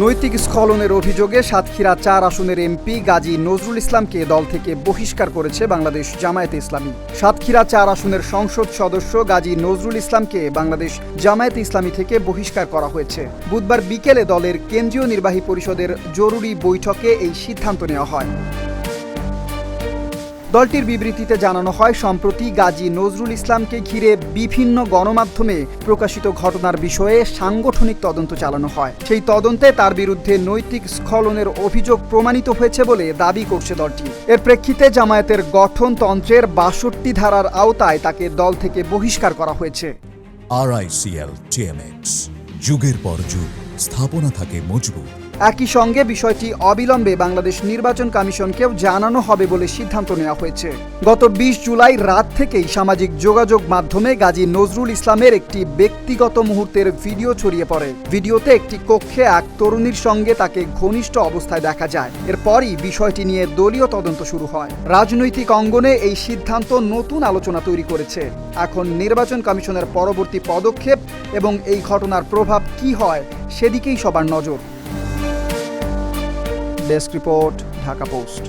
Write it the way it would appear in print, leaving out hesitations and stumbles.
নৈতিক স্খলনের অভিযোগে সাতক্ষীরা ৪ আসনের এমপি গাজী নজরুল ইসলামকে দল থেকে বহিষ্কার করেছে বাংলাদেশ জামায়াতে ইসলামী। সাতক্ষীরা ৪ আসনের সংসদ সদস্য গাজী নজরুল ইসলামকে বাংলাদেশ জামায়াতে ইসলামী থেকে বহিষ্কার করা হয়েছে। বুধবার বিকেলে দলের কেন্দ্রীয় নির্বাহী পরিষদের জরুরি বৈঠকে এই সিদ্ধান্ত নেওয়া হয়। দলটির বিবৃতিতে জানানো হয়, সম্প্রতি গাজী নজরুল ইসলামকে ঘিরে বিভিন্ন গণমাধ্যমে প্রকাশিত ঘটনার বিষয়ে সাংগঠনিক তদন্ত চালানো হয়। সেই তদন্তে তার বিরুদ্ধে নৈতিক স্খলনের অভিযোগ প্রমাণিত হয়েছে বলে দাবি করছে দলটি। এর প্রেক্ষিতে জামায়াতের গঠনতন্ত্রের ৬২ ধারার আওতায় তাকে দল থেকে বহিষ্কার করা হয়েছে। RICL TMX, যুগের পর যুগ স্থাপনা থাকে মজবুত। একই সঙ্গে বিষয়টি অবিলম্বে বাংলাদেশ নির্বাচন কমিশনকেও জানানো হবে বলে সিদ্ধান্ত নেওয়া হয়েছে। গত ২০ জুলাই রাত থেকেই সামাজিক যোগাযোগ মাধ্যমে গাজী নজরুল ইসলামের একটি ব্যক্তিগত মুহূর্তের ভিডিও ছড়িয়ে পড়ে। ভিডিওতে একটি কক্ষে এক তরুণীর সঙ্গে তাকে ঘনিষ্ঠ অবস্থায় দেখা যায়। এরপরই বিষয়টি নিয়ে দলীয় তদন্ত শুরু হয়। রাজনৈতিক অঙ্গনে এই সিদ্ধান্ত নতুন আলোচনা তৈরি করেছে। এখন নির্বাচন কমিশনের পরবর্তী পদক্ষেপ এবং এই ঘটনার প্রভাব কি হয় সেদিকেই সবার নজর। Desk report, Dhaka post.